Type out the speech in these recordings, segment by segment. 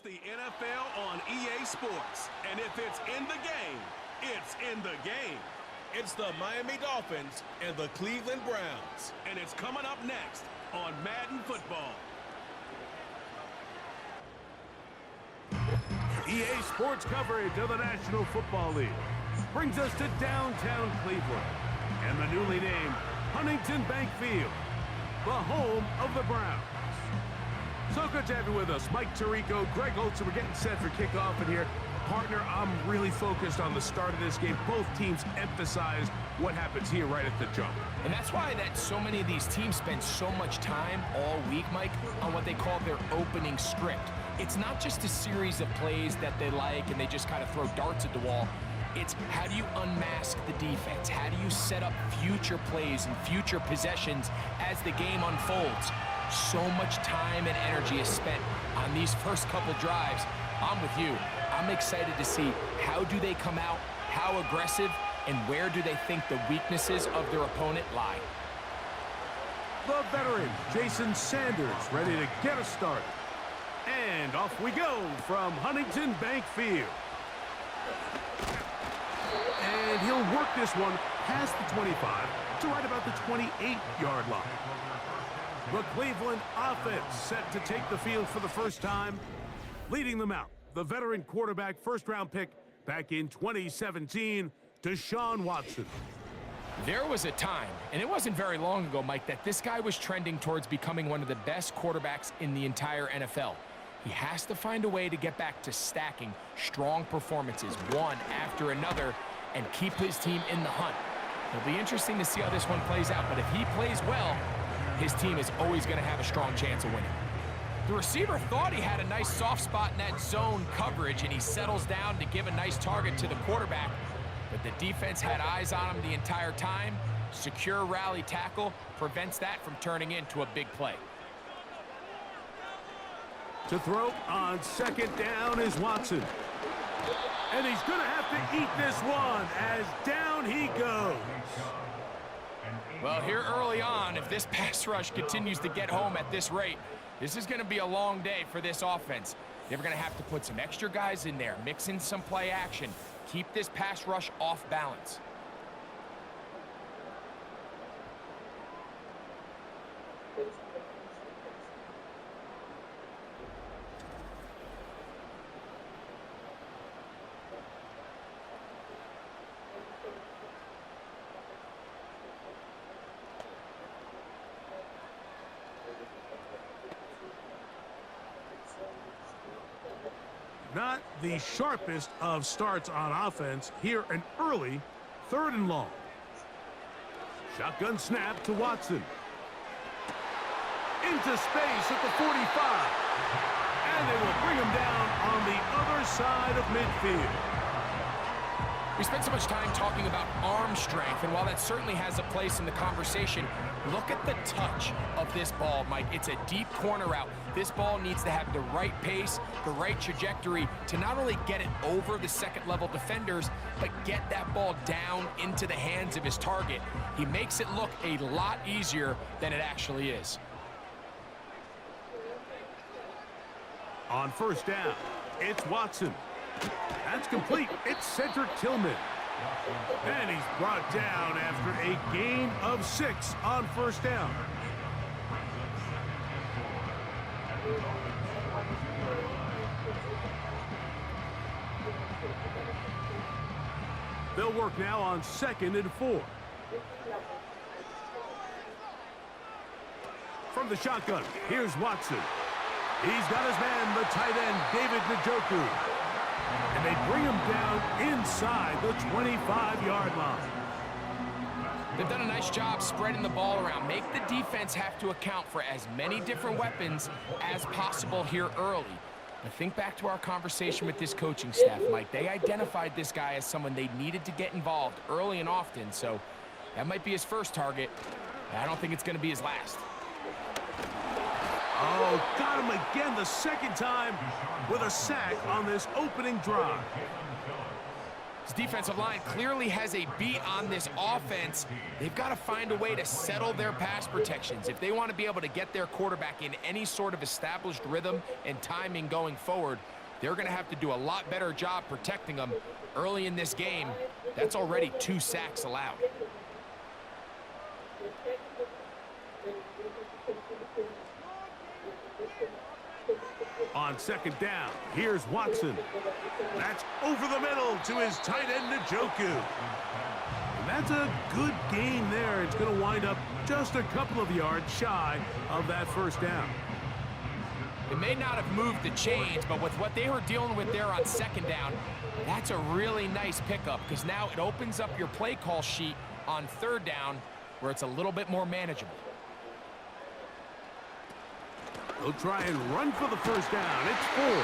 the NFL on EA Sports. And if it's in the game, it's in the game. It's the Miami Dolphins and the Cleveland Browns. And it's coming up next on Madden Football. EA Sports coverage of the National Football League brings us to downtown Cleveland and the newly named Huntington Bank Field, the home of the Browns. So good to have you with us. Mike Tirico, Greg Olson. We're getting set for kickoff in here. Partner, I'm really focused on the start of this game. Both teams emphasize what happens here right at the jump. And that's why so many of these teams spend so much time all week, Mike, on what they call their opening script. It's not just a series of plays that they like and they just kind of throw darts at the wall. It's how do you unmask the defense? How do you set up future plays and future possessions as the game unfolds? So much time and energy is spent on these first couple drives. I'm with you. I'm excited to see how do they come out, how aggressive, and where do they think the weaknesses of their opponent lie. The veteran, Jason Sanders, ready to get us started. And off we go from Huntington Bank Field. And he'll work this one past the 25 to right about the 28-yard line. The Cleveland offense set to take the field for the first time. Leading them out, the veteran quarterback, first-round pick back in 2017, Deshaun Watson. There was a time, and it wasn't very long ago, Mike, that this guy was trending towards becoming one of the best quarterbacks in the entire NFL. He has to find a way to get back to stacking strong performances, one after another, and keep his team in the hunt. It'll be interesting to see how this one plays out, but if he plays well, his team is always going to have a strong chance of winning. The receiver thought he had a nice soft spot in that zone coverage, and he settles down to give a nice target to the quarterback, but the defense had eyes on him the entire time. Secure rally tackle prevents that from turning into a big play. To throw on second down is Watson. And he's going to have to eat this one as down he goes. Well, here early on, if this pass rush continues to get home at this rate, this is going to be a long day for this offense. They're going to have to put some extra guys in there, mix in some play action, keep this pass rush off balance. Not the sharpest of starts on offense. Here an early 3rd and long. Shotgun snap to Watson. Into space at the 45. And they will bring him down on the other side of midfield. We spent so much time talking about arm strength, and while that certainly has a place in the conversation, look at the touch of this ball, Mike. It's a deep corner route. This ball needs to have the right pace, the right trajectory to not only get it over the second-level defenders, but get that ball down into the hands of his target. He makes it look a lot easier than it actually is. On first down, it's Watson. That's complete. It's Cedric Tillman. And he's brought down after a gain of 6 on first down. They'll work now on 2nd and 4. From the shotgun, here's Watson. He's got his man, the tight end, David Njoku. And they bring him down inside the 25-yard line. They've done a nice job spreading the ball around. Make the defense have to account for as many different weapons as possible here early. But think back to our conversation with this coaching staff, Mike. They identified this guy as someone they needed to get involved early and often. So that might be his first target. I don't think it's going to be his last. Oh, got him again the second time with a sack on this opening drive. This defensive line clearly has a beat on this offense. They've got to find a way to settle their pass protections. If they want to be able to get their quarterback in any sort of established rhythm and timing going forward, they're going to have to do a lot better job protecting them early in this game. That's already 2 sacks allowed. On 2nd down, here's Watson. That's over the middle to his tight end, Njoku. And that's a good game there. It's going to wind up just a couple of yards shy of that 1st down. It may not have moved the chains, but with what they were dealing with there on 2nd down, that's a really nice pickup because now it opens up your play call sheet on 3rd down where it's a little bit more manageable. They'll try and run for the 1st down. It's 4.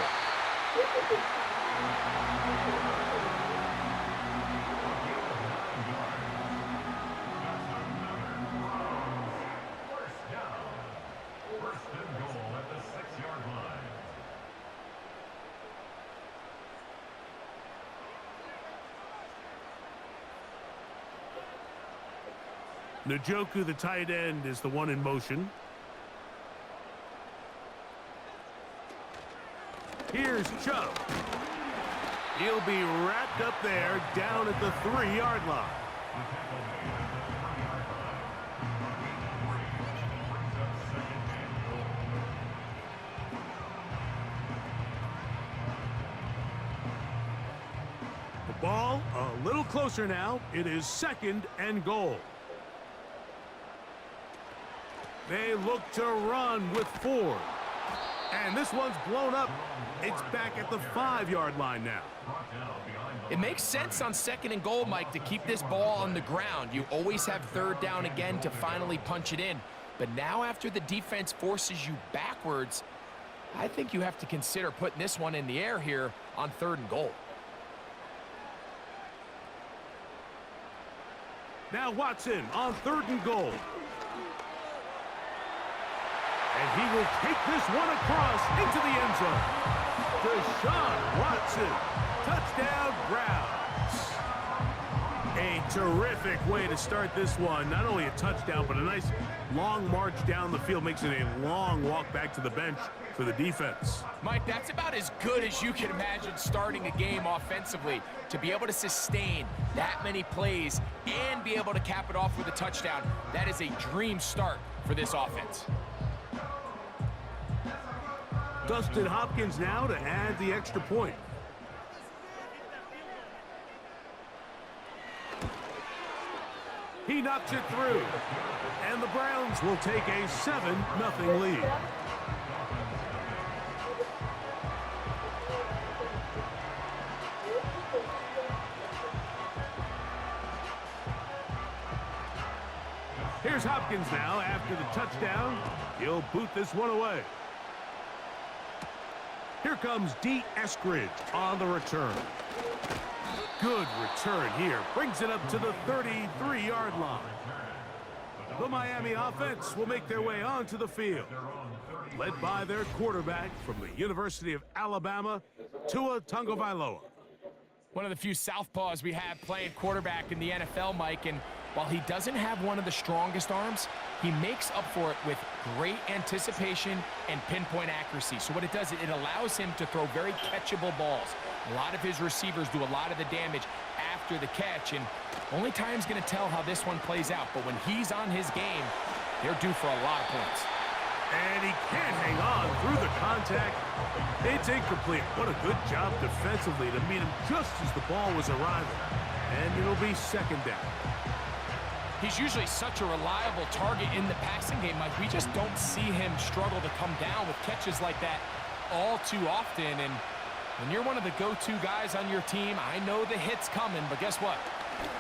Njoku, the tight end, is the one in motion. Here's Chubb. He'll be wrapped up there down at the 3-yard line. The ball a little closer now. It is 2nd and goal. They look to run with Ford. And this one's blown up. It's back at the 5-yard line now. It makes sense on 2nd and goal, Mike, to keep this ball on the ground. You always have 3rd down again to finally punch it in. But now after the defense forces you backwards, I think you have to consider putting this one in the air here on 3rd and goal. Now Watson on 3rd and goal. And he will take this one across into the end zone. Deshaun Watson, touchdown Browns. A terrific way to start this one. Not only a touchdown, but a nice long march down the field. Makes it a long walk back to the bench for the defense. Mike, that's about as good as you can imagine starting a game offensively. To be able to sustain that many plays and be able to cap it off with a touchdown, that is a dream start for this offense. Dustin Hopkins now to add the extra point. He knocks it through. And the Browns will take a 7-0 lead. Here's Hopkins now after the touchdown. He'll boot this one away. Here comes D. Eskridge on the return. Good return here. Brings it up to the 33-yard line. The Miami offense will make their way onto the field, led by their quarterback from the University of Alabama, Tua Tagovailoa. One of the few southpaws we have playing quarterback in the NFL, Mike, and while he doesn't have one of the strongest arms, he makes up for it with great anticipation and pinpoint accuracy. So what it does, it allows him to throw very catchable balls. A lot of his receivers do a lot of the damage after the catch, and only time's going to tell how this one plays out. But when he's on his game, they're due for a lot of points. And he can't hang on through the contact. It's incomplete. What a good job defensively to meet him just as the ball was arriving. And it'll be 2nd down. He's usually such a reliable target in the passing game, Mike. We just don't see him struggle to come down with catches like that all too often. And when you're one of the go-to guys on your team, I know the hit's coming, but guess what?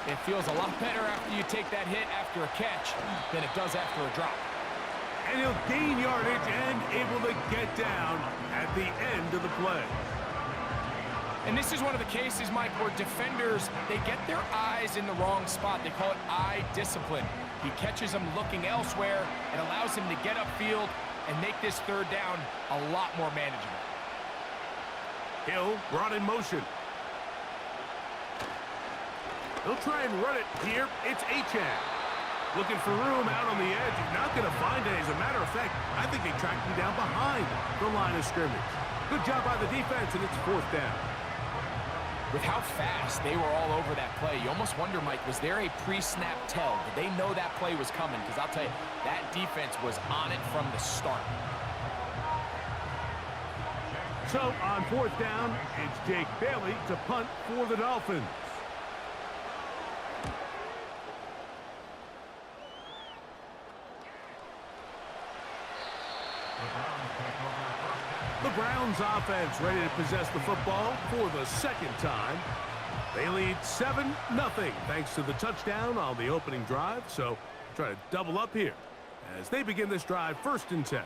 It feels a lot better after you take that hit after a catch than it does after a drop. And he'll gain yardage and able to get down at the end of the play. And this is one of the cases, Mike, where defenders, they get their eyes in the wrong spot. They call it eye discipline. He catches them looking elsewhere. It allows him to get upfield and make this 3rd down a lot more manageable. Hill brought in motion. He'll try and run it here. It's Achan. Looking for room out on the edge. He's not going to find it. As a matter of fact, I think they tracked him down behind the line of scrimmage. Good job by the defense, and it's 4th down. With how fast they were all over that play, you almost wonder, Mike, was there a pre-snap tell? Did they know that play was coming? Because I'll tell you, that defense was on it from the start. So, on 4th down, it's Jake Bailey to punt for the Dolphins. The Browns offense ready to possess the football for the 2nd time. They lead 7-0 thanks to the touchdown on the opening drive. So try to double up here as they begin this drive 1st and 10.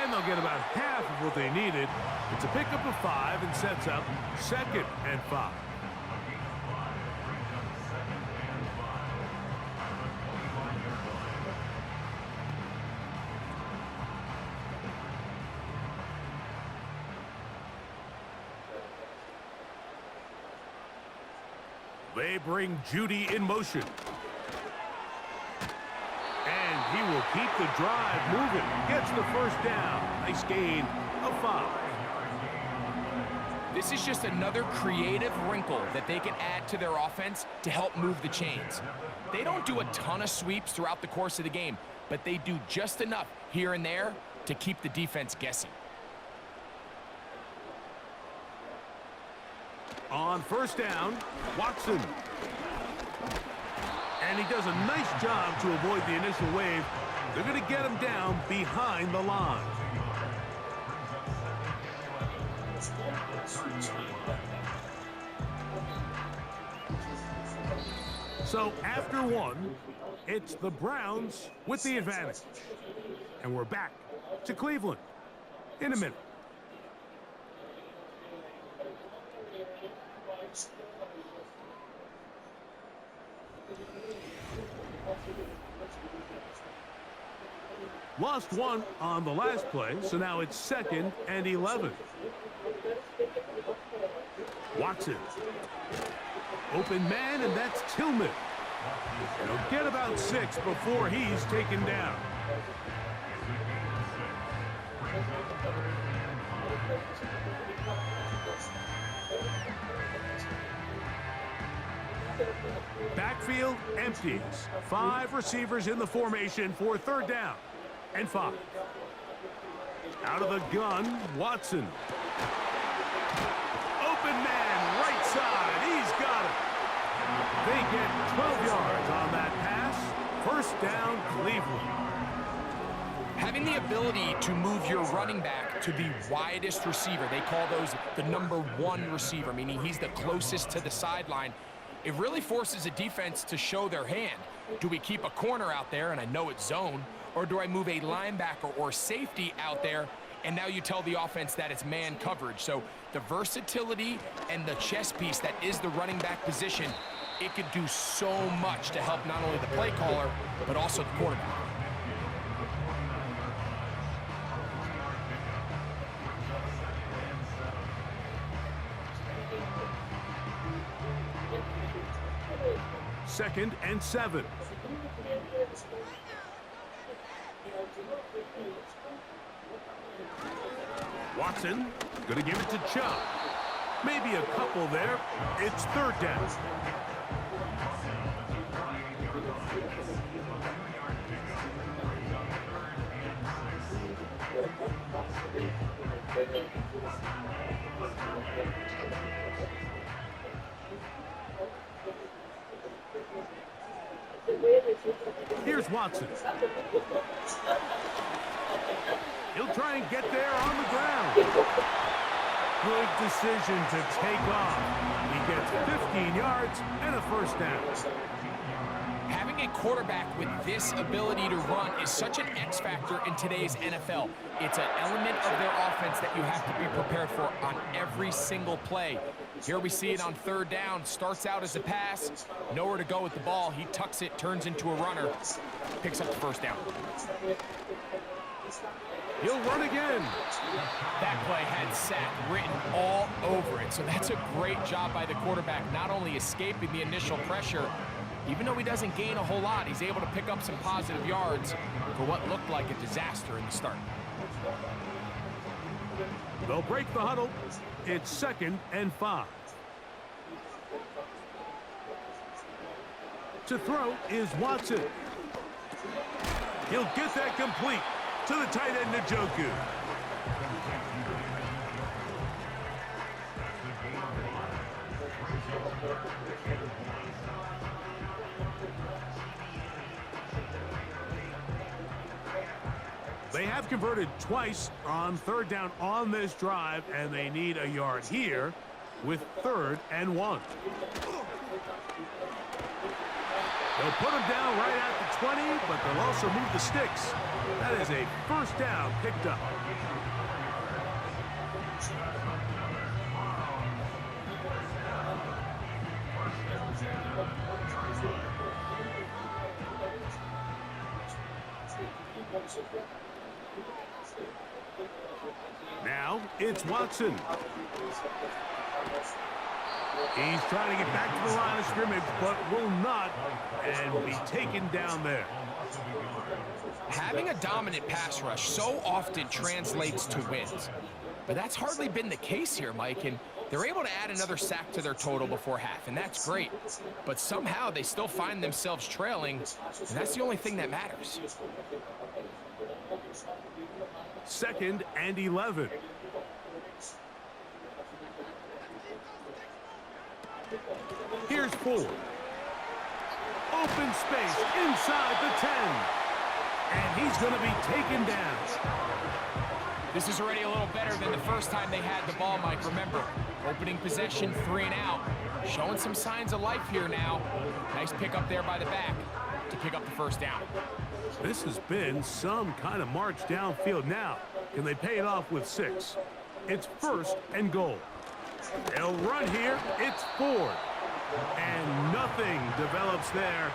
And they'll get about half of what they needed. It's a pickup of 5 and sets up 2nd and 5. They bring Judy in motion. And he will keep the drive moving. Gets the 1st down. Nice gain of 5. This is just another creative wrinkle that they can add to their offense to help move the chains. They don't do a ton of sweeps throughout the course of the game, but they do just enough here and there to keep the defense guessing. On 1st down, Watson. And he does a nice job to avoid the initial wave. They're going to get him down behind the line. So after 1, it's the Browns with the advantage. And we're back to Cleveland in a minute. Lost 1 on the last play, so now it's 2nd and 11. Watson. Open man, and that's Tillman. He'll get about 6 before he's taken down. Backfield empties. 5 receivers in the formation for 3rd down and 5. Out of the gun, Watson. Open man, right side. He's got it. They get 12 yards on that pass. 1st down, Cleveland. Having the ability to move your running back to the widest receiver, they call those the number 1 receiver, meaning he's the closest to the sideline. It really forces a defense to show their hand. Do we keep a corner out there, and I know it's zone, or do I move a linebacker or safety out there, and now you tell the offense that it's man coverage? So the versatility and the chess piece that is the running back position, it could do so much to help not only the play caller, but also the quarterback. Second and 7. Watson going to give it to Chubb. Maybe a couple there. It's 3rd down. Here's Watson. He'll try and get there on the ground. Good decision to take off. He gets 15 yards and a 1st down. Having a quarterback with this ability to run is such an X factor in today's NFL. It's an element of their offense that you have to be prepared for on every single play. Here we see it on third down. Starts out as a pass. Nowhere to go with the ball. He tucks it, turns into a runner. Picks up the first down. He'll run again. That play had sack written all over it. So that's a great job by the quarterback, not only escaping the initial pressure, even though he doesn't gain a whole lot, he's able to pick up some positive yards for what looked like a disaster in the start. They'll break the huddle. It's 2nd and 5. To throw is Watson. He'll get that complete to the tight end, Njoku. They have converted twice on third down on this drive, and they need a yard here with 3rd and 1. They'll put him down right at the 20, but they'll also move the sticks. That is a first down picked up. Now it's Watson. He's trying to get back to the line of scrimmage, but will not, and be taken down there. Having a dominant pass rush so often translates to wins. But that's hardly been the case here, Mike, and they're able to add another sack to their total before half, and that's great. But somehow they still find themselves trailing, and that's the only thing that matters. 2nd and 11. Here's Ford. Open space inside the 10. And he's going to be taken down. This is already a little better than the first time they had the ball, Mike. Remember, opening possession, 3 and out. Showing some signs of life here now. Nice pick up there by the back to pick up the first down. This has been some kind of march downfield now. Can they pay it off with 6? It's 1st and goal. They'll run here. It's Ford. And nothing develops there.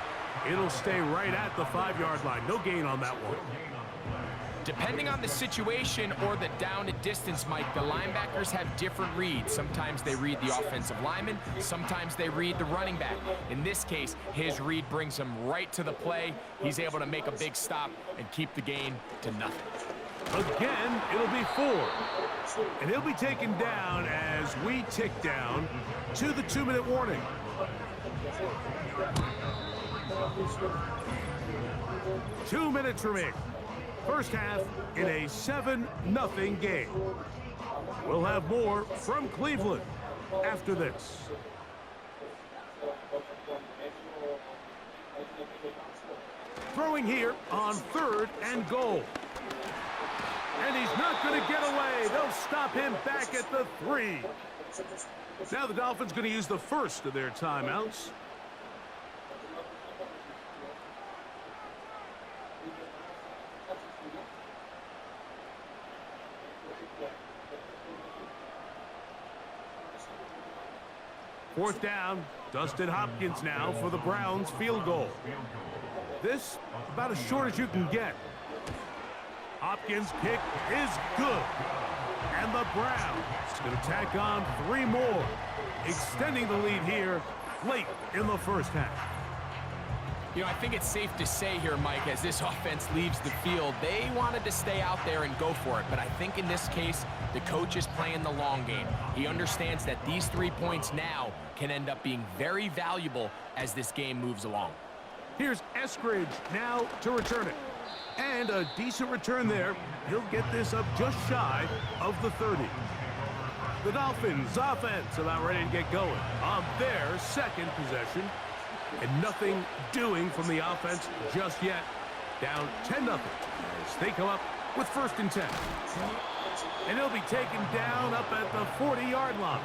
It'll stay right at the 5-yard line. No gain on that one. Depending on the situation or the down and distance, Mike, the linebackers have different reads. Sometimes they read the offensive lineman. Sometimes they read the running back. In this case, his read brings him right to the play. He's able to make a big stop and keep the gain to nothing. Again, it'll be Ford. And he'll be taken down as we tick down to the 2-minute warning. Two minutes remaining. First half in a 7-0 game. We'll have more from Cleveland after this. Throwing here on 3rd and goal. And he's not going to get away. They'll stop him back at the 3. Now the Dolphins going to use the first of their timeouts. Fourth down, Dustin Hopkins now for the Browns field goal. This about as short as you can get. Hopkins' kick is good. And the Browns going to tack on 3 more, extending the lead here late in the first half. You know, I think it's safe to say here, Mike, as this offense leaves the field, they wanted to stay out there and go for it. But I think in this case, the coach is playing the long game. He understands that these 3 points now can end up being very valuable as this game moves along. Here's Eskridge now to return it. And a decent return there. He'll get this up just shy of the 30. The Dolphins offense about ready to get going on their second possession. And nothing doing from the offense just yet. Down 10-0 as they come up with 1st and 10. And he'll be taken down up at the 40-yard line.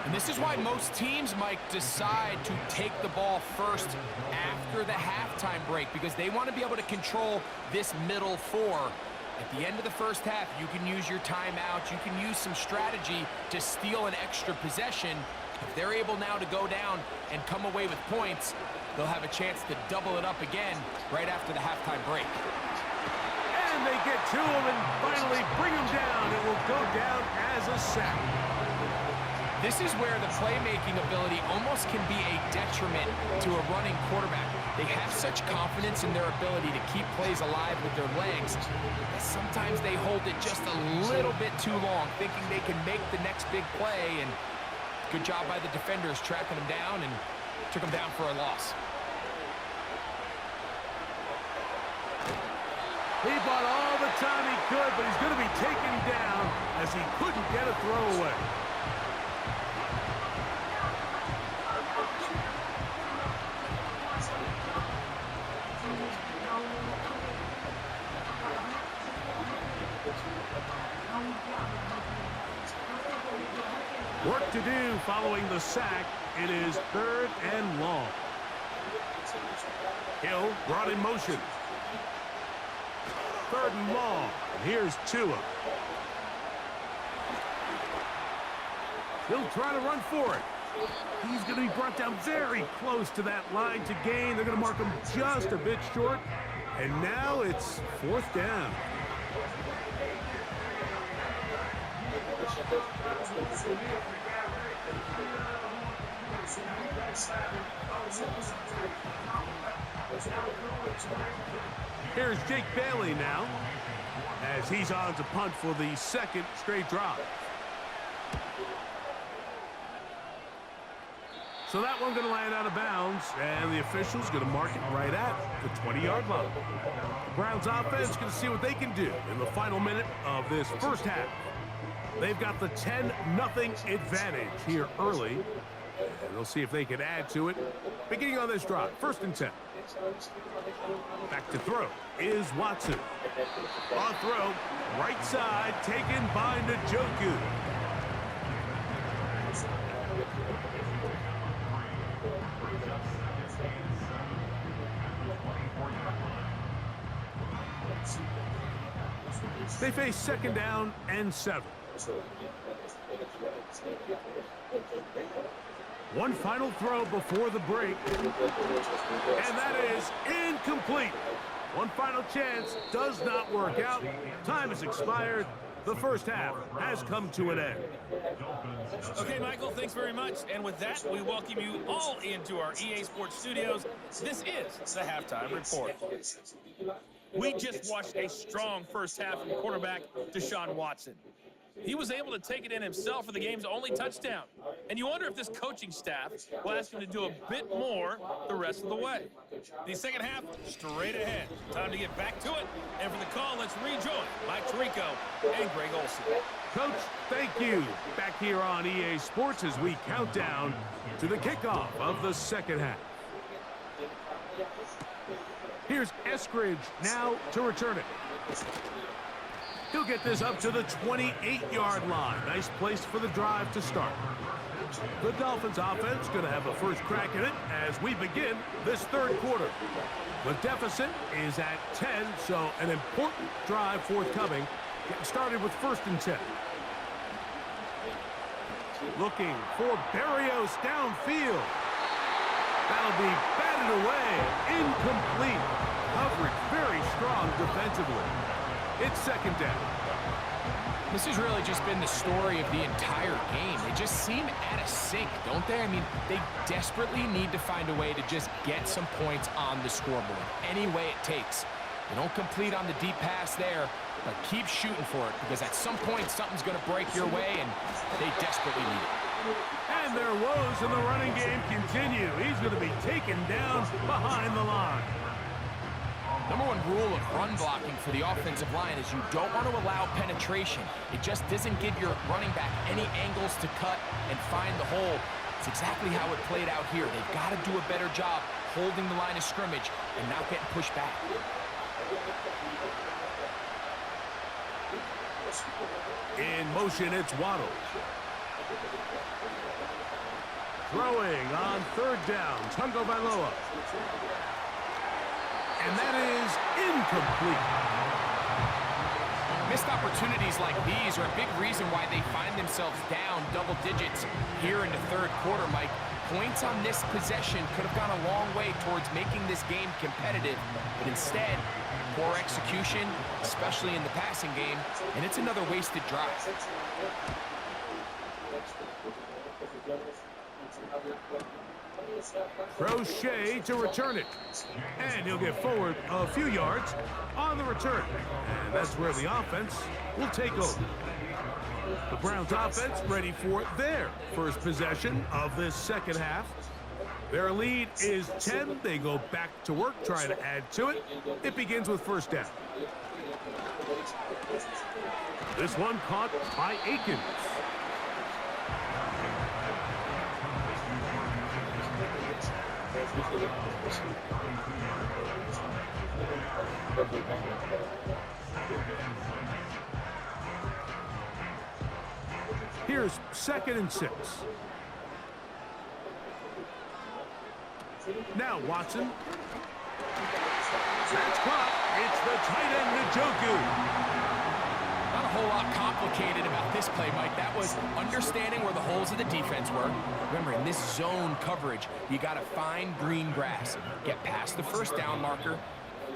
And this is why most teams, Mike, decide to take the ball first after the halftime break, because they want to be able to control this middle 4. At the end of the first half, you can use your timeout. You can use some strategy to steal an extra possession. If they're able now to go down and come away with points, they'll have a chance to double it up again right after the halftime break. And they get to him and finally bring him down. It will go down as a sack. This is where the playmaking ability almost can be a detriment to a running quarterback. They have such confidence in their ability to keep plays alive with their legs that sometimes they hold it just a little bit too long, thinking they can make the next big play. And good job by the defenders tracking him down and took him down for a loss. He bought all the time he could, but he's going to be taken down as he couldn't get a throwaway. Work to do following the sack. It is 3rd and long. Hill brought in motion. 3rd and long. Here's Tua. He'll try to run for it. He's going to be brought down very close to that line to gain. They're going to mark him just a bit short. And now it's 4th down. Here's Jake Bailey now, as he's on to punt for the 2nd straight drive. So that one's going to land out of bounds, and the official's going to mark it right at the 20-yard line. The Browns offense is going to see what they can do in the final minute of this first half. They've got the 10-0 advantage here early, and they'll see if they can add to it. Beginning on this drive, 1st and 10. Back to throw is Watson. On throw, right side, taken by Njoku. They face 2nd down and 7. One final throw before the break. And that is incomplete. One final chance does not work out. Time has expired. The first half has come to an end. Okay, Michael, thanks very much. And with that, we welcome you all into our EA Sports studios. This is the Halftime Report. We just watched a strong first half from quarterback Deshaun Watson. He was able to take it in himself for the game's only touchdown. And you wonder if this coaching staff will ask him to do a bit more the rest of the way. The second half, straight ahead. Time to get back to it. And for the call, let's rejoin Mike Tirico and Greg Olsen. Coach, thank you. Back here on EA Sports as we count down to the kickoff of the second half. Here's Eskridge now to return it. He'll get this up to the 28-yard line. Nice place for the drive to start. The Dolphins offense going to have a first crack at it as we begin this third quarter. The deficit is at 10, so an important drive forthcoming. Getting started with 1st and 10. Looking for Berrios downfield. That'll be batted away. Incomplete. Coverage very strong defensively. It's 2nd down. This has really just been the story of the entire game. They just seem at a sink, don't they? I mean, they desperately need to find a way to just get some points on the scoreboard, any way it takes. They don't complete on the deep pass there, but keep shooting for it, because at some point something's going to break your way, and they desperately need it. And their woes in the running game continue. He's going to be taken down behind the line. Number one rule of run blocking for the offensive line is you don't want to allow penetration. It just doesn't give your running back any angles to cut and find the hole. It's exactly how it played out here. They've got to do a better job holding the line of scrimmage and not getting pushed back. In motion, it's Waddle. Throwing on 3rd down, Tungo Bailoa. And that is incomplete. Missed opportunities like these are a big reason why they find themselves down double digits here in the third quarter, Mike. Points on this possession could have gone a long way towards making this game competitive, but instead, poor execution, especially in the passing game, and it's another wasted drive. Crochet to return it. And he'll get forward a few yards on the return. And that's where the offense will take over. The Browns offense ready for their first possession of this second half. Their lead is 10. They go back to work, trying to add to it. It begins with first down. This one caught by Akins. Here's 2nd and 6. Now Watson. That's caught. It's the tight end, Njoku. Not a whole lot complicated about this play, Mike. That was understanding where the holes of the defense were. Remember, in this zone coverage, you got to find green grass, get past the first down marker,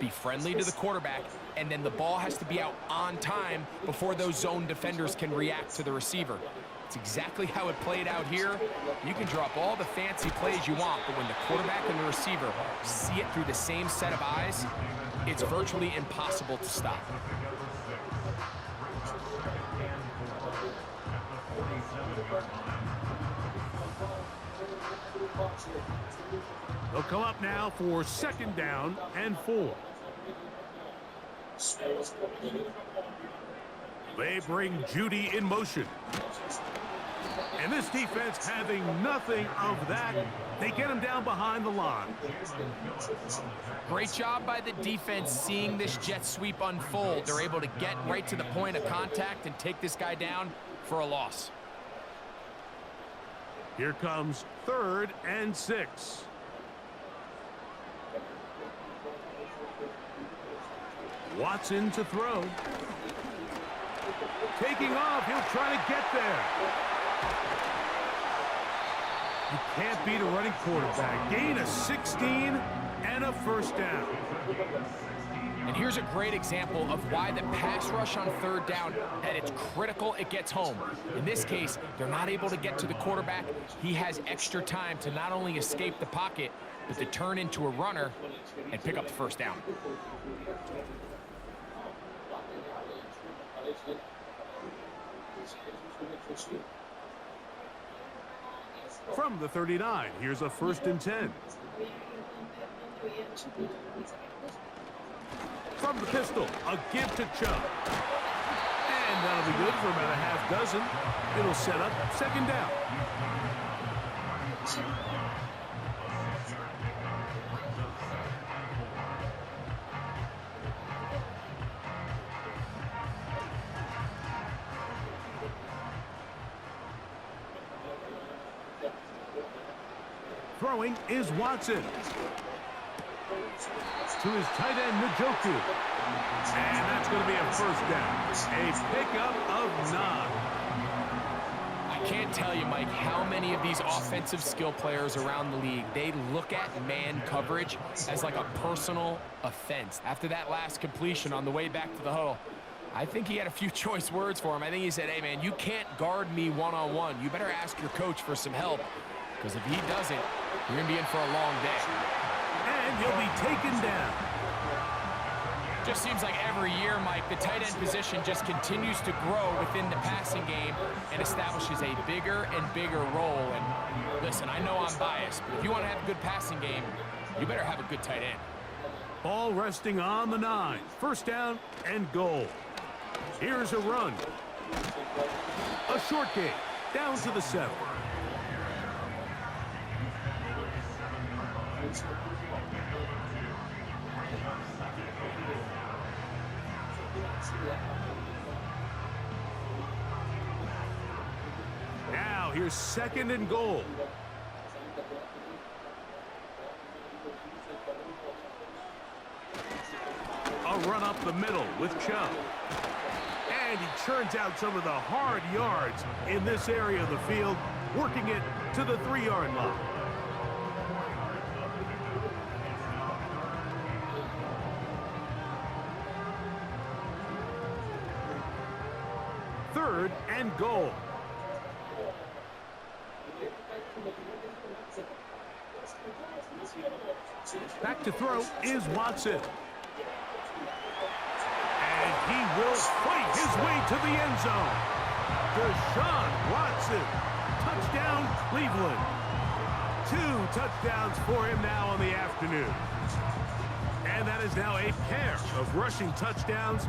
be friendly to the quarterback, and then the ball has to be out on time before those zone defenders can react to the receiver. It's exactly how it played out here. You can drop all the fancy plays you want, but when the quarterback and the receiver see it through the same set of eyes, it's virtually impossible to stop. They'll come up now for 2nd down and 4. They bring Judy in motion. And this defense having nothing of that. They get him down behind the line. Great job by the defense seeing this jet sweep unfold. They're able to get right to the point of contact and take this guy down for a loss. Here comes 3rd and 6. Watson to throw. Taking off, he'll try to get there. You can't beat a running quarterback. Gain of 16 and a first down. And here's a great example of why the pass rush on 3rd down, that it's critical it gets home. In this case, they're not able to get to the quarterback. He has extra time to not only escape the pocket, but to turn into a runner and pick up the first down. From the 39, here's a 1st and 10. From the pistol, a give to Chubb. And that'll be good for about a half dozen. It'll set up 2nd down. Throwing is Watson. To his tight end, Njoku. And that's going to be a first down. A pickup of 9. I can't tell you, Mike, how many of these offensive skill players around the league, they look at man coverage as like a personal offense. After that last completion on the way back to the huddle, I think he had a few choice words for him. I think he said, hey, man, you can't guard me one-on-one. You better ask your coach for some help, because if he doesn't, you're going to be in for a long day. And he'll be taken down. Just seems like every year, Mike, the tight end position just continues to grow within the passing game and establishes a bigger and bigger role. And listen, I know I'm biased, but if you want to have a good passing game, you better have a good tight end. Ball resting on the 9. First down and goal. Here's a run. A short game. Down to the 7. Now here's 2nd and goal. A run up the middle with Chubb. And he churns out some of the hard yards in this area of the field, working it to the 3-yard line. Third and goal. Back to throw is Watson. And he will fight his way to the end zone. Deshaun Watson. Touchdown, Cleveland. 2 touchdowns for him now on the afternoon. And that is now a pair of rushing touchdowns.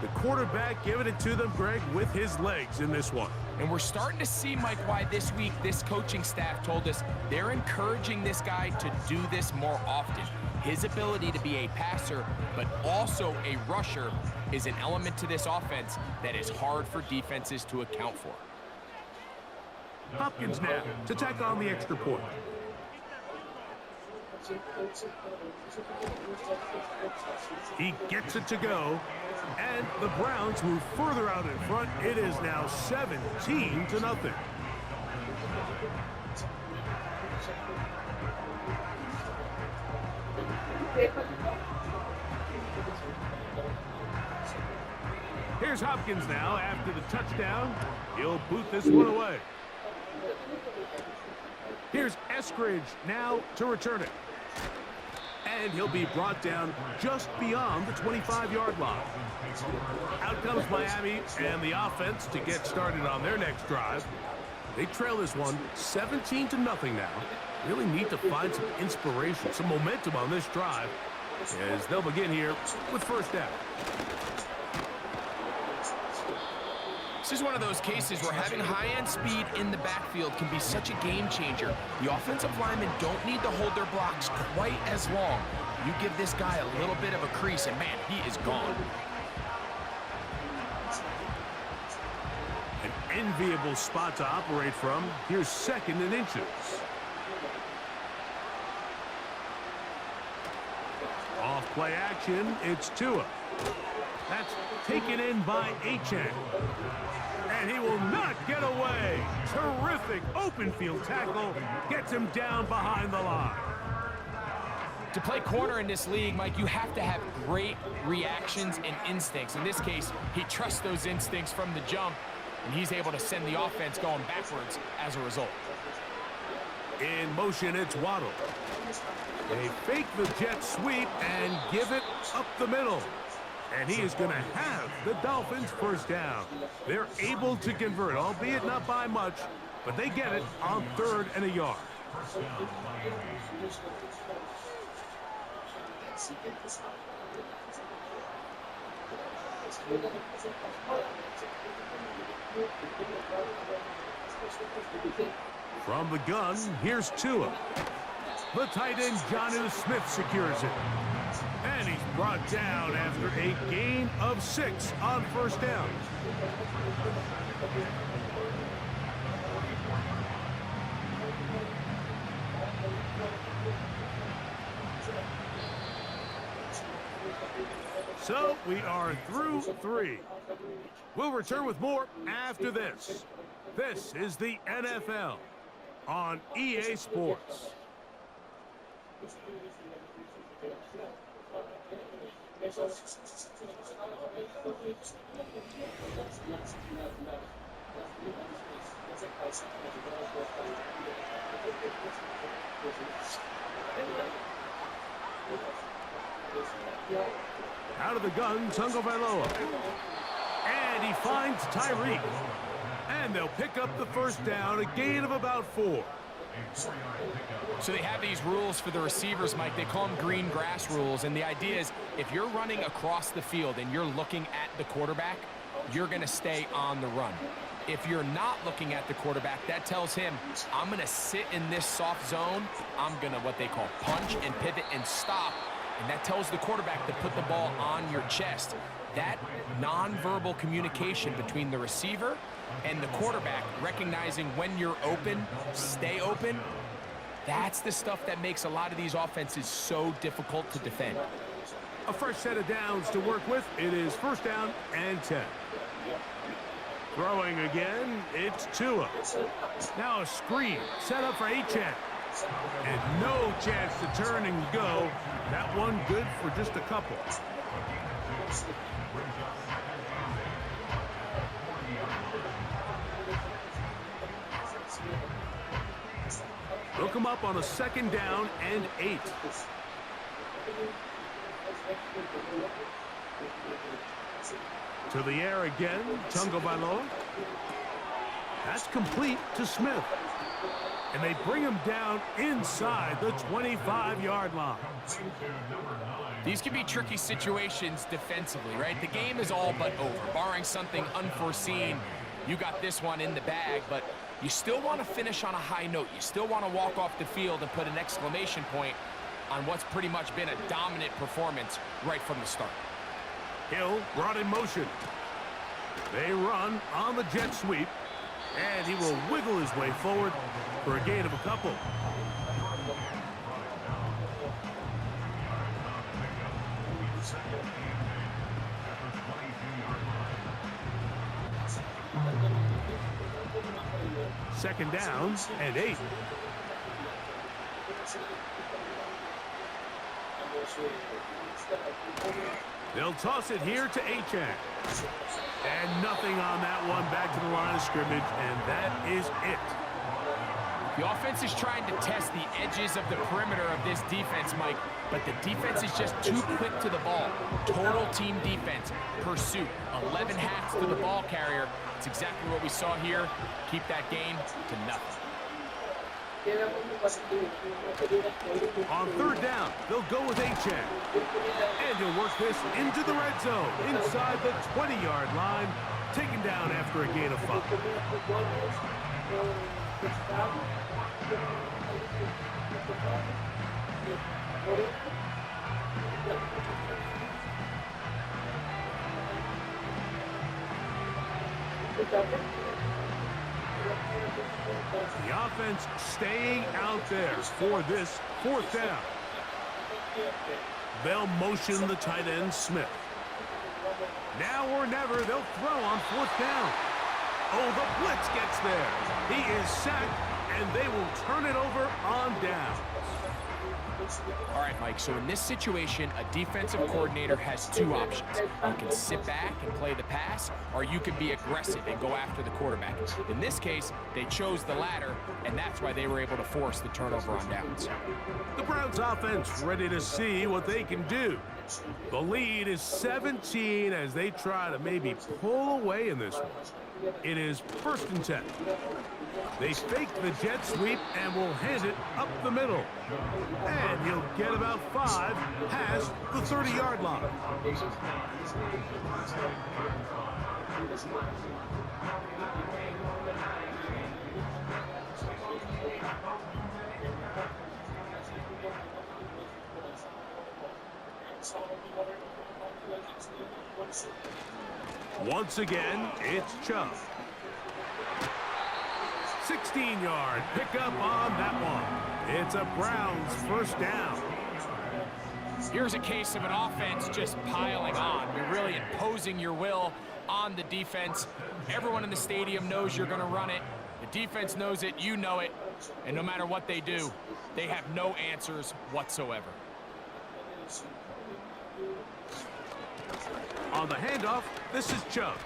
The quarterback giving it to them, Greg, with his legs in this one. And we're starting to see, Mike, why this week this coaching staff told us they're encouraging this guy to do this more often. His ability to be a passer, but also a rusher, is an element to this offense that is hard for defenses to account for. Hopkins now to tack on the extra point. He gets it to go, and the Browns move further out in front. It is now 17-0. Here's Hopkins now after the touchdown. He'll boot this one away. Here's Eskridge now to return it. And he'll be brought down just beyond the 25-yard line. Out comes Miami and the offense to get started on their next drive. They trail this one 17-0 now. Really need to find some inspiration, some momentum on this drive as they'll begin here with first down. This is one of those cases where having high-end speed in the backfield can be such a game changer. The offensive linemen don't need to hold their blocks quite as long. You give this guy a little bit of a crease, and man, he is gone. An enviable spot to operate from. Here's 2nd and inches. Off play action, it's Tua. That's taken in by Achane. And he will not get away. Terrific open field tackle. Gets him down behind the line. To play corner in this league, Mike, you have to have great reactions and instincts. In this case, he trusts those instincts from the jump, and he's able to send the offense going backwards as a result. In motion, it's Waddle. They fake the jet sweep and give it up the middle. And he is going to have the Dolphins first down. They're able to convert, albeit not by much, but they get it on 3rd and a yard. From the gun, here's Tua. The tight end, Jonnu Smith, secures it. And he's brought down after a gain of 6 on first down. So we are through 3. We'll return with more after this. This is the NFL on EA Sports. Out of the gun, Tagovailoa. And he finds Tyreek. And they'll pick up the first down, a gain of about 4. So they have these rules for the receivers, Mike. They call them green grass rules. And the idea is if you're running across the field and you're looking at the quarterback, you're going to stay on the run. If you're not looking at the quarterback, that tells him, I'm going to sit in this soft zone. I'm going to what they call punch and pivot and stop. And that tells the quarterback to put the ball on your chest. That nonverbal communication between the receiver and the quarterback, recognizing when you're open, stay open, that's the stuff that makes a lot of these offenses so difficult to defend. A fresh set of downs to work with. It is first down and 10. Throwing again, it's Tua. Now a screen set up for Achane. And no chance to turn and go. That one good for just a couple. They'll come up on a 2nd down and 8. To the air again, Tagovailoa. That's complete to Smith. And they bring him down inside the 25-yard line. These can be tricky situations defensively, right? The game is all but over. Barring something unforeseen, you got this one in the bag, but you still want to finish on a high note. You still want to walk off the field and put an exclamation point on what's pretty much been a dominant performance right from the start. Hill brought in motion. They run on the jet sweep, and he will wiggle his way forward for a gain of a couple. Second down and 8. They'll toss it here to Achane. And nothing on that one. Back to the line of scrimmage, and that is it. The offense is trying to test the edges of the perimeter of this defense, Mike, but the defense is just too quick to the ball. Total team defense, pursuit, 11 hats to the ball carrier. It's exactly what we saw here. Keep that gain to nothing. On 3rd down, they'll go with Achane. And he'll work this into the red zone, inside the 20-yard line, taken down after a gain of 5. The offense staying out there for this 4th down. They'll motion the tight end, Smith. Now or never, they'll throw on 4th down. Oh, the blitz gets there. He is sacked, and they will turn it over on down. All right, Mike, so in this situation, a defensive coordinator has 2 options. You can sit back and play the pass, or you can be aggressive and go after the quarterback. In this case, they chose the latter, and that's why they were able to force the turnover on downs. The Browns offense ready to see what they can do. The lead is 17 as they try to maybe pull away in this one. It is 1st and 10. They fake the jet sweep and will hand it up the middle. And he'll get about 5 past the 30-yard line. Once again, it's Chubb. 16-yard pickup on that one. It's a Browns 1st down. Here's a case of an offense just piling on. You're really imposing your will on the defense. Everyone in the stadium knows you're going to run it. The defense knows it, you know it, and no matter what they do, they have no answers whatsoever. On the handoff, this is Chubb.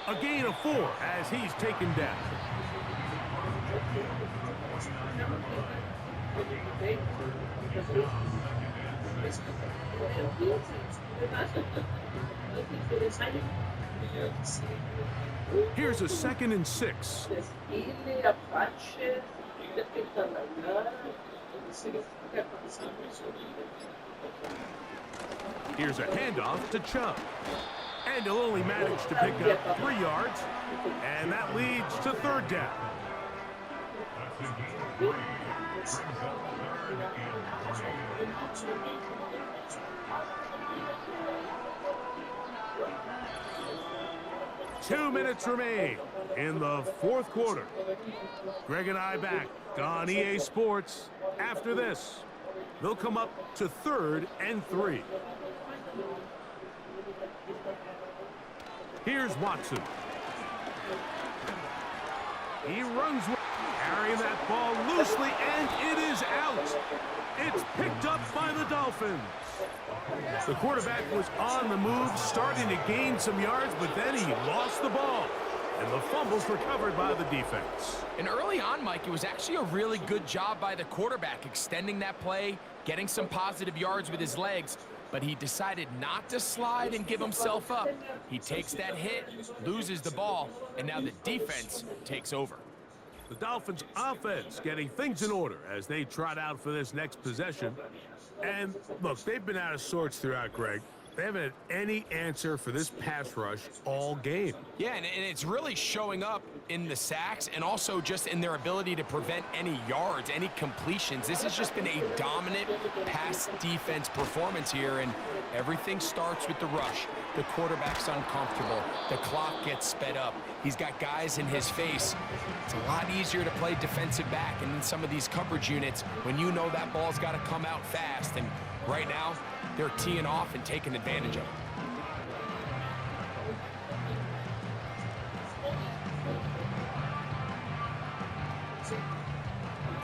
A gain of 4 as he's taken down. Here's a 2nd and 6. Here's a handoff to Chubb. And he'll only manage to pick up 3 yards. And that leads to 3rd down. Two minutes remain in the 4th quarter. Greg and I back on EA Sports. After this, they'll come up to 3rd and 3. Here's Watson. He runs with, carrying that ball loosely, and it is out. It's picked up by the Dolphins. The quarterback was on the move, starting to gain some yards, but then he lost the ball. And the fumble's recovered by the defense. And early on, Mike, it was actually a really good job by the quarterback, extending that play, getting some positive yards with his legs. But he decided not to slide and give himself up. He takes that hit, loses the ball, and now the defense takes over. The Dolphins' offense getting things in order as they trot out for this next possession. And look, they've been out of sorts throughout, Greg. They haven't had any answer for this pass rush all game. Yeah, and it's really showing up in the sacks and also just in their ability to prevent any yards, any completions. This has just been a dominant pass defense performance here, and everything starts with the rush. The quarterback's uncomfortable. The clock gets sped up. He's got guys in his face. It's a lot easier to play defensive back and in some of these coverage units when you know that ball's got to come out fast. And right now, they're teeing off and taking advantage of it.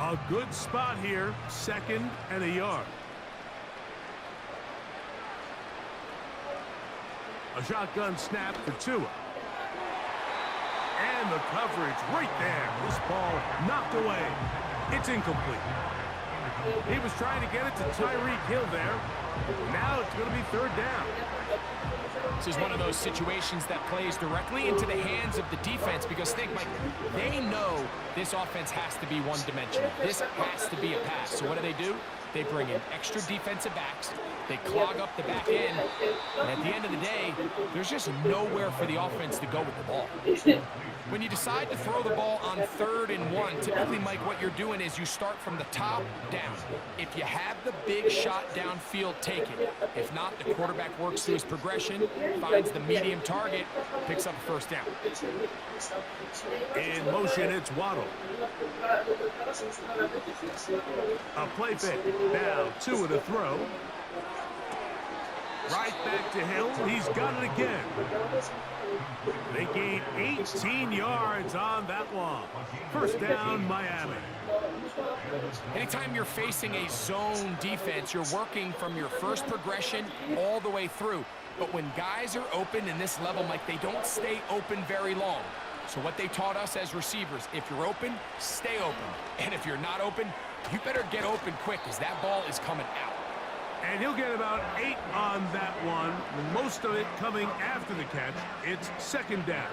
A good spot here, 2nd and a yard. A shotgun snap for Tua. And the coverage right there. This ball knocked away. It's incomplete. He was trying to get it to Tyreek Hill there. Now it's going to be 3rd down. This is one of those situations that plays directly into the hands of the defense because think, Mike, they know this offense has to be one-dimensional. This has to be a pass. So what do? They bring in extra defensive backs. They clog up the back end. And at the end of the day, there's just nowhere for the offense to go with the ball. When you decide to throw the ball on 3rd and 1, typically, Mike, what you're doing is you start from the top down. If you have the big shot downfield, take it. If not, the quarterback works through his progression, finds the medium target, picks up a 1st down. In motion, it's Waddle. A play fake. Now Tua to throw. Right back to Hill. He's got it again. They gain 18 yards on that one. 1st down, Miami. Anytime you're facing a zone defense, you're working from your first progression all the way through. But when guys are open in this level, Mike, they don't stay open very long. So what they taught us as receivers, if you're open, stay open. And if you're not open, you better get open quick because that ball is coming out. And he'll get about 8 on that one, most of it coming after the catch. It's 2nd down.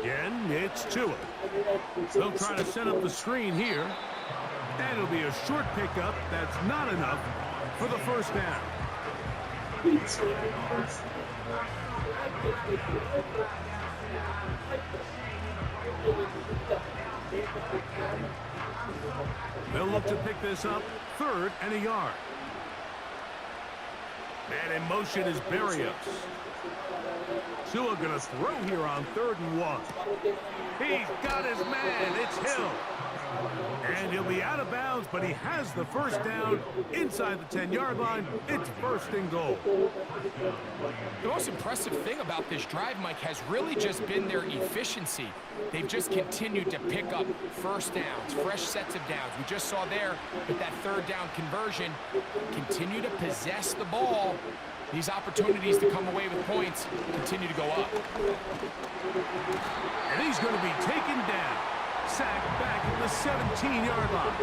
Again, it's Tua. They'll try to set up the screen here. And it'll be a short pickup. That's not enough for the 1st down. They'll look to pick this up 3rd and a yard. And in motion is Berrios. Tua going to throw here on 3rd and 1. He's got his man. It's Hill. And he'll be out of bounds, but he has the 1st down inside the 10-yard line. It's 1st and goal. The most impressive thing about this drive, Mike, has really just been their efficiency. They've just continued to pick up 1st downs, fresh sets of downs. We just saw there with that 3rd down conversion, continue to possess the ball. These opportunities to come away with points continue to go up. And he's going to be taken down. Sacked back at the 17-yard line.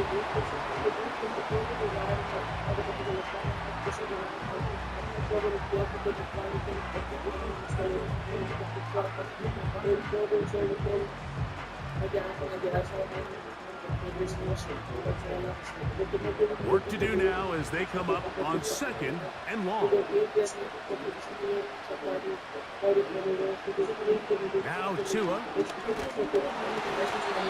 Work to do now as they come up on 2nd and long. Now Tua.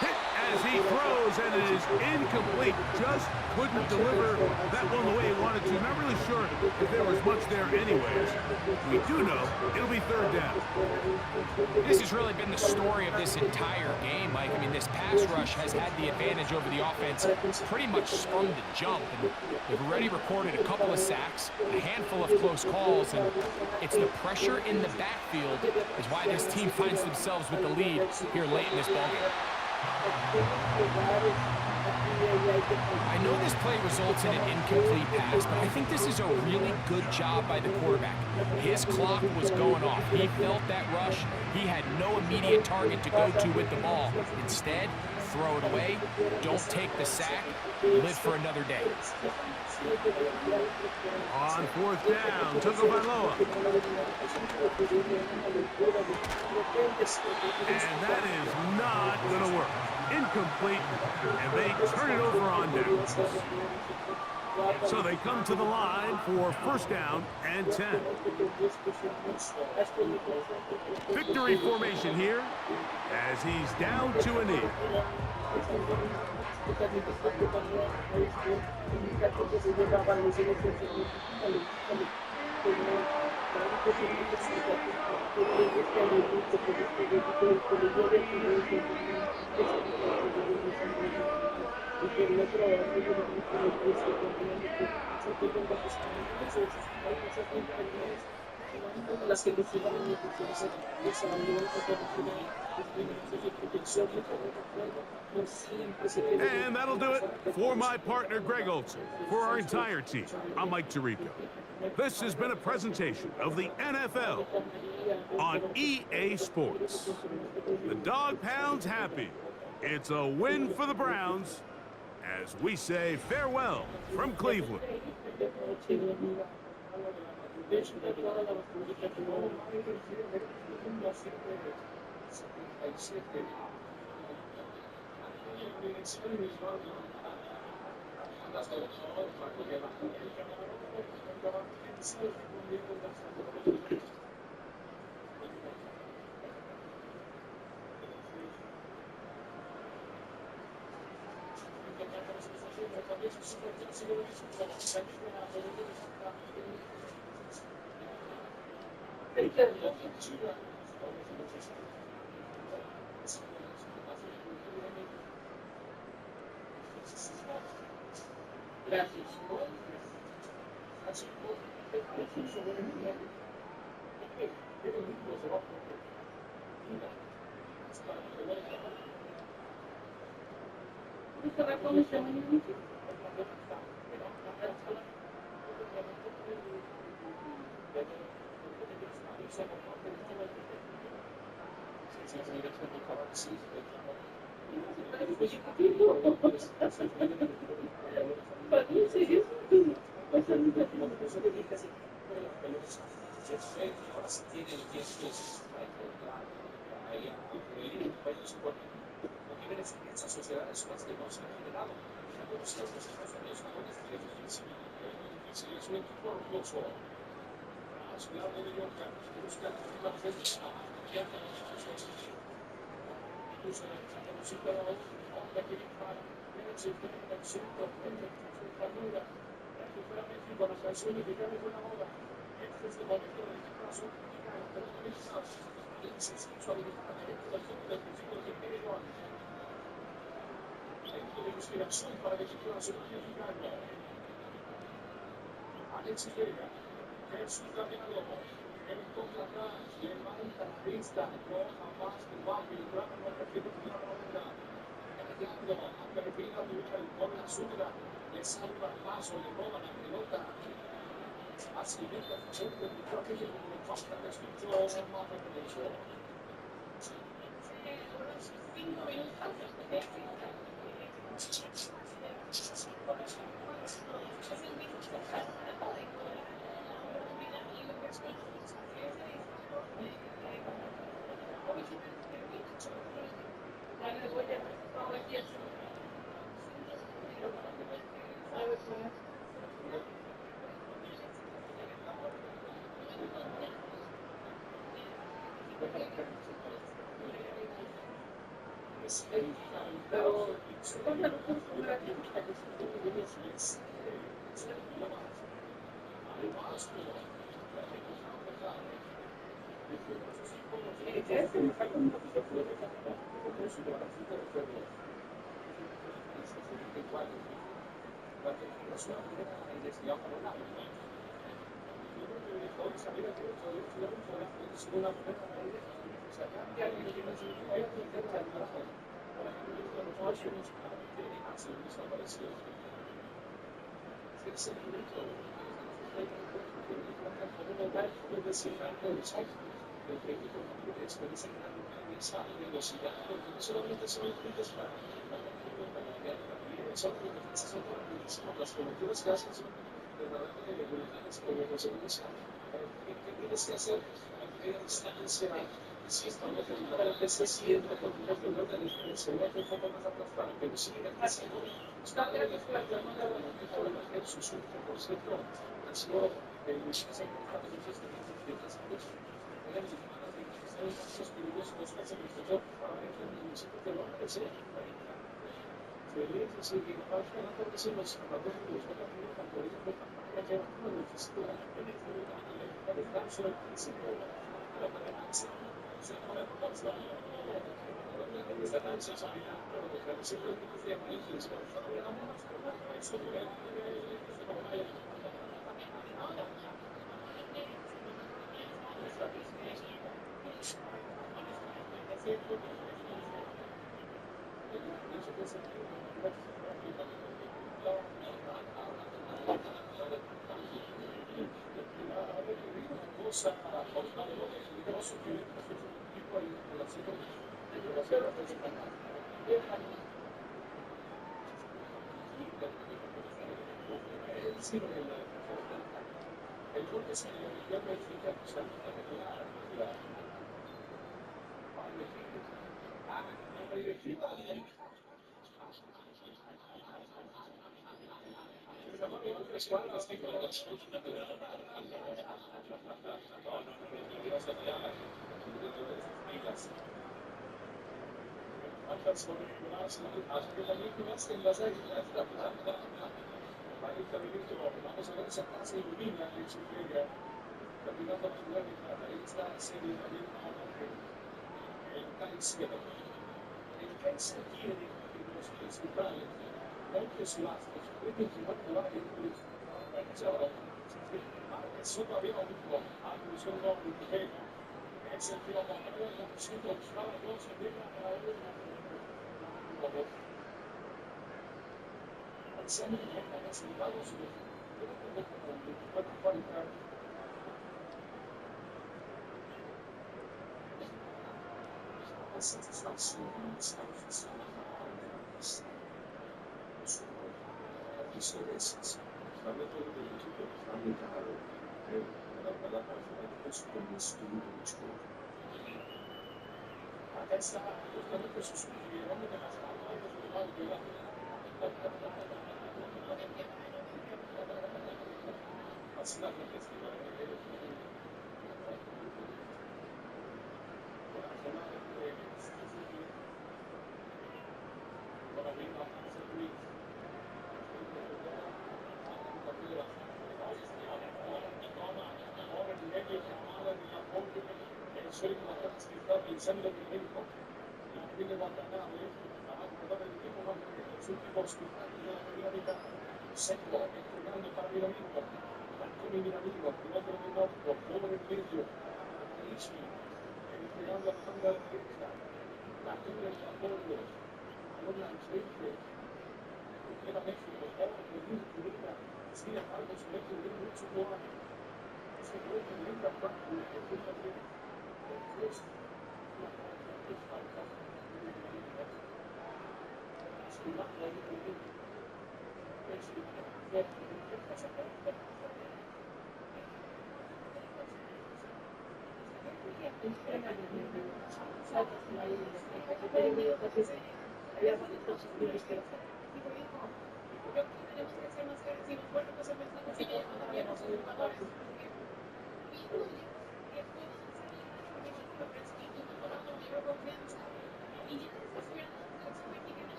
Hit as he throws, and it is incomplete. Just couldn't deliver that one the way he wanted to. Not really sure if there was much there anyways. We do know it'll be 3rd down. This has really been the story of this entire game, Mike. I mean, this pass rush has had the advantage over the offense pretty much from the jump. And they've already recorded a couple of sacks, a handful of close calls, and it's the pressure in the backfield is why this team finds themselves with the lead here late in this ballgame. I know this play results in an incomplete pass, but I think this is a really good job by the quarterback. His clock was going off. He felt that rush. He had no immediate target to go to with the ball. Instead, throw it away, don't take the sack, live for another day. On 4th down, Tagovailoa. And that is not going to work. Incomplete, and they turn it over on downs. So they come to the line for 1st down and 10. Victory formation here as he's down to a knee. And that'll do it for my partner, Greg Olson. For our entire team, I'm Mike Tirico. This has been a presentation of the NFL on EA Sports. The Dog Pound's happy. It's a win for the Browns as we say farewell from Cleveland.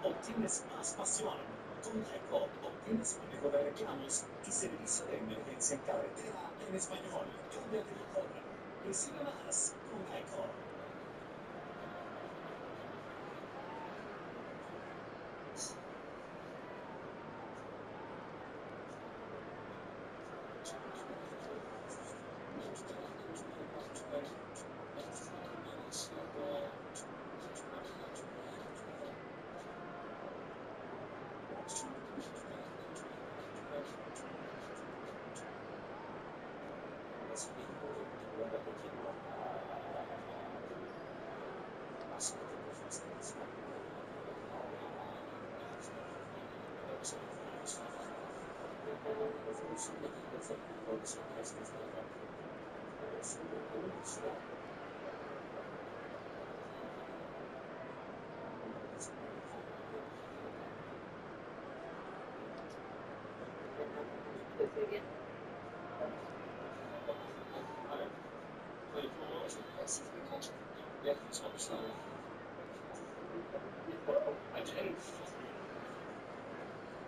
Obtienes más pasión. Con Geico obtienes manejo de reclamos y servicio de emergencia en carretera en español. Cámbiate mejor. Recibe más con Geico. Yeah,